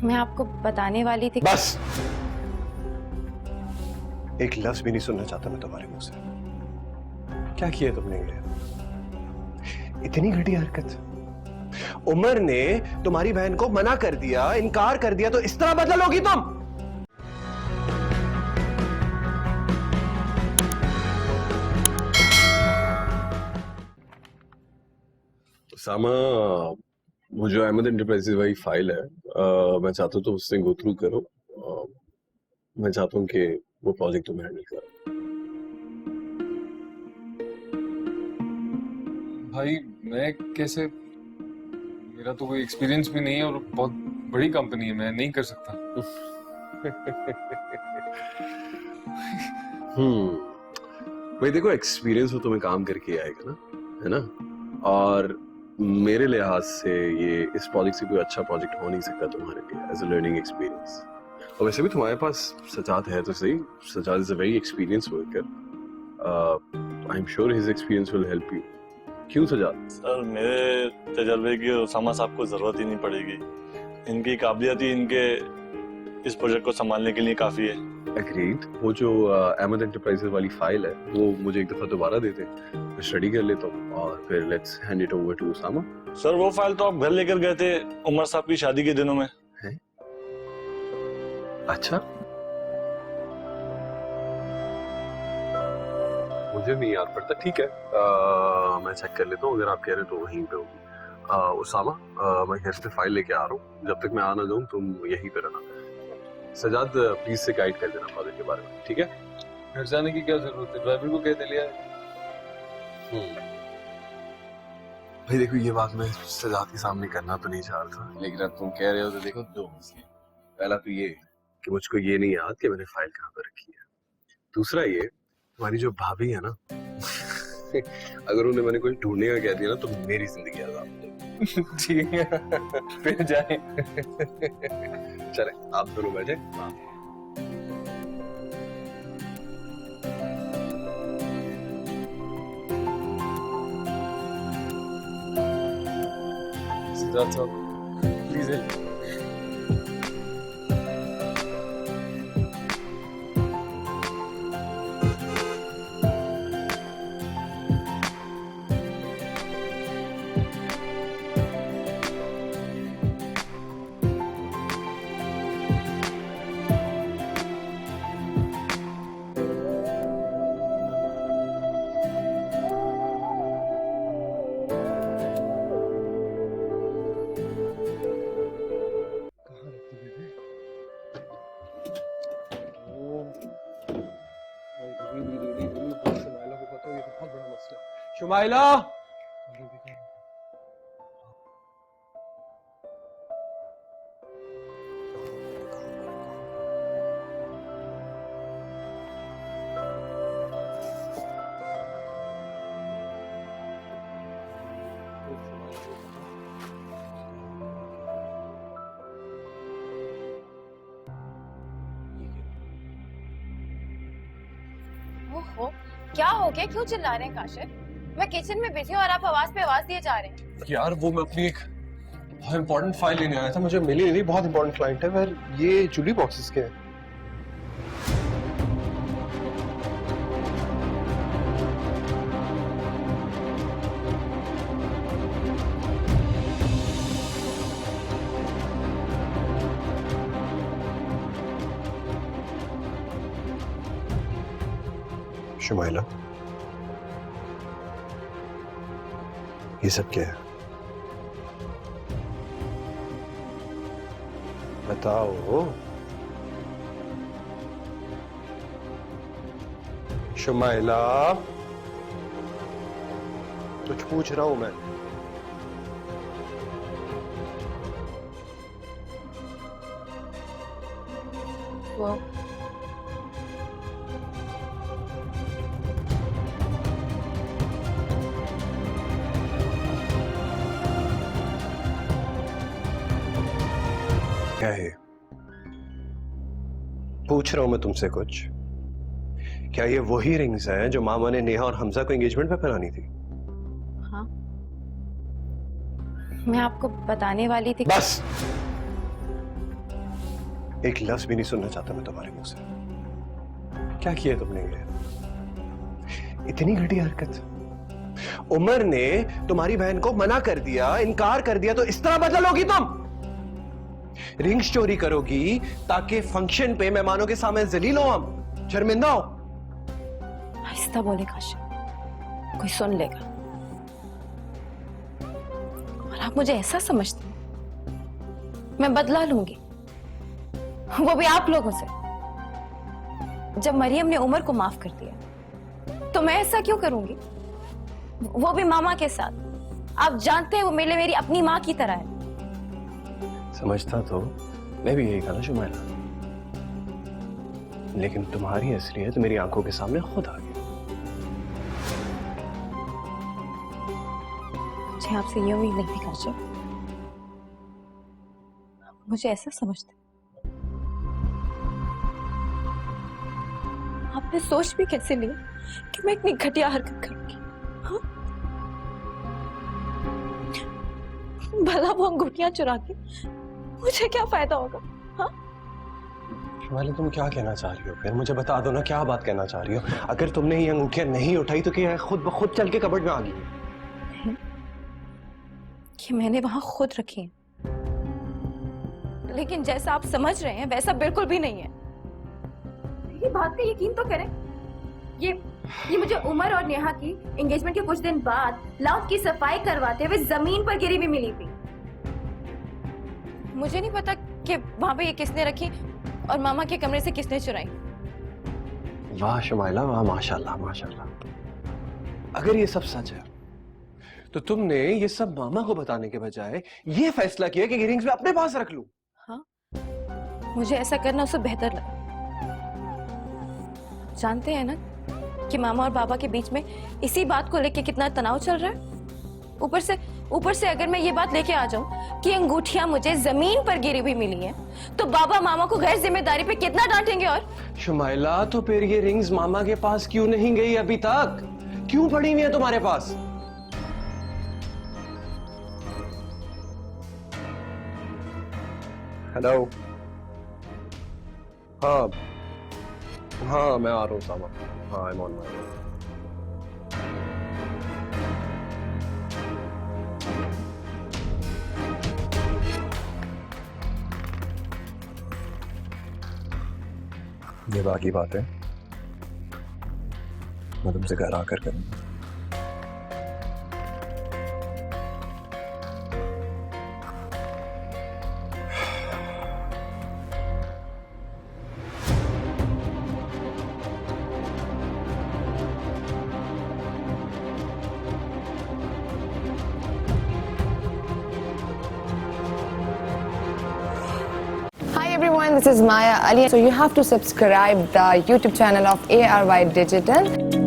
मैं आपको बताने वाली थी। बस एक लफ्ज भी नहीं सुनना चाहता मैं तुम्हारे मुंह से। क्या किया तुमने ये? इतनी घटिया हरकत। उमर ने तुम्हारी बहन को मना कर दिया, इनकार कर दिया, तो इस तरह बदला लोगी तुम? सामा, वो जो अहमद एंटरप्राइजेज वाली फाइल है, मैं चाहता हूँ तो उससे गो थ्रू करो। मैं चाहता हूँ कि वो प्रोजेक्ट तुम्हें हैंडल करो। भाई मैं कैसे, मेरा तो कोई एक्सपीरियंस भी नहीं है और बहुत बड़ी कंपनी है, मैं नहीं कर सकता। भाई देखो, एक्सपीरियंस तो तुम्हें काम करके आएगा ना, है ना? और मेरे लिहाज से ये इस प्रोजेक्ट से कोई अच्छा प्रोजेक्ट हो नहीं सकता तुम्हारे लिए एज अ लर्निंग एक्सपीरियंस। और वैसे भी तुम्हारे पास सजाद है तो सही। Sajad is a very experience worker. I am sure his experience will help you. क्यों सजाद? सर मेरे तजर्बे की उसामा साहब को जरूरत ही नहीं पड़ेगी। इनकी काबिलियत ही इनके इस प्रोजेक्ट को संभालने के लिए काफी है। एग्रीड। वो जो अहमद एंटरप्राइजेज वाली फाइल है वो मुझे एक दफा दोबारा दे दे, मैं स्टडी कर लेता हूँ और फिर let's hand it over to Usama. Sir वो फाइल तो आप घर लेकर गए थे उमर साहब की शादी के दिनों में। है? अच्छा, मुझे नहीं याद पड़ता। ठीक है, मैं चेक कर लेता हूँ। अगर आप कह रहे हो तो वहीं पे होगी। उसामा, मैं घर से फाइल लेके आ रहा हूँ। जब तक मैं आ ना जाऊँ तुम यहीं पे रहना। सजाद प्लीज से गाइड कर देना प्रोजेक्ट के बारे में, ठीक है? घर जाने की क्या जरूरत है, ड्राइवर को कह दे लिया। भाई देखो, ये बात मैं सजाद के सामने करना तो नहीं चाह रहा था, लेकिन अब तुम कह रहे हो तो देखो दो मसले। पहला तो ये कि मुझको ये नहीं याद कि मैंने फाइल कहाँ पर रखी है। दूसरा ये, तुम्हारी जो भाभी है ना अगर उन्हें मैंने कोई ढूंढने का कह दिया ना तो मेरी जिंदगी आजाद हो। ठीक है, फिर जाए। चले आप दोनों बैठे। सजाद साहब प्लीज हेल्प। शुमाइला, ओहो, क्या हो गया? क्यों चिल्ला रहे हैं काशिफ? मैं किचन में बिजी हूँ और आप आवाज पे आवाज दिए जा रहे हैं। यार वो मैं अपनी एक बहुत इंपॉर्टेंट फाइल लेने आया था, मुझे मिली नहीं। बहुत इंपॉर्टेंट क्लाइंट है। पर ये जूली बॉक्सेस के हैं। शुमाइला, ये सब क्या है? बताओ। शुमाइला, कुछ पूछ रहा हूं मैं। वो क्या है? पूछ रहा हूं मैं तुमसे कुछ। क्या ये वही रिंग्स हैं जो मामा ने नेहा और हमजा को एंगेजमेंट पे पहनानी थी? हाँ, मैं आपको बताने वाली थी। बस एक लफ्ज भी नहीं सुनना चाहता मैं तुम्हारे मुंह से। क्या किया तुमने ये? इतनी घटिया हरकत। उमर ने तुम्हारी बहन को मना कर दिया, इनकार कर दिया, तो इस तरह बदलोगी तुम? रिंग्स चोरी करोगी ताकि फंक्शन पे मेहमानों के सामने जलील हो, हम शर्मिंदा हो। आहिस्ता बोले काशिफ, कोई सुन लेगा। और आप मुझे ऐसा समझते हैं मैं बदला लूंगी, वो भी आप लोगों से? जब मरियम ने उमर को माफ कर दिया तो मैं ऐसा क्यों करूंगी, वो भी मामा के साथ? आप जानते हैं वो मेरी अपनी माँ की तरह है। समझता तो मैं भी यही था ना शुमाइला, लेकिन तुम्हारी असलियत मेरी आंखों के सामने खुद आ गई। मुझे आपसे ये उम्मीद नहीं थी काशिफ, मुझे ऐसा समझते। आपने सोच भी कैसे लिया कि मैं इतनी घटिया हरकत करूंगी? हाँ? भला वो अंगूठियां चुरा के मुझे क्या फायदा होगा? हाँ? शुमाइला तुम क्या कहना चाह रही हो? फिर मुझे बता दो ना, क्या बात कहना चाह रही हो? अगर तुमने ये अंगूठियां नहीं उठाई तो क्या खुद ब खुद चल के कबर्ड में आ गई? कि मैंने वहां खुद रखी है, लेकिन जैसा आप समझ रहे हैं वैसा बिल्कुल भी नहीं है। ये बात पे यकीन तो करें, ये मुझे उमर और नेहा की एंगेजमेंट के कुछ दिन बाद लाउंज की सफाई करवाते हुए जमीन पर गिरी हुई मिली थी। मुझे नहीं पता कि वहां पे ये किसने रखी और मामा के कमरे से किसने चुराई। वाह शुमाइला वाह, माशाल्लाह माशाल्लाह। अगर ये सब सच है तो तुमने ये सब मामा को बताने के बजाय ये फैसला किया कि रिंग्स में अपने पास रख लूं। हाँ, मुझे ऐसा करना उससे बेहतर लगा। जानते हैं ना कि मामा और बाबा के बीच में इसी बात को लेके कितना तनाव चल रहा है। ऊपर से अगर मैं ये बात लेके आ जाऊं कि अंगूठियां मुझे जमीन पर गिरी हुई मिली हैं, तो बाबा मामा को गैर जिम्मेदारी पे कितना डांटेंगे। और शुमाइला तो फिर ये रिंग्स मामा के पास क्यों नहीं गई अभी तक? क्यों पड़ी हुई है तुम्हारे पास? हेलो, हाँ हाँ मैं आ रहा हूँ सामा। हाँ I am on my way. ये बाकी बात है मैं तुमसे घर आकर करूंगा। Everyone, this is Maya Ali. So you have to subscribe the YouTube channel of ARY Digital.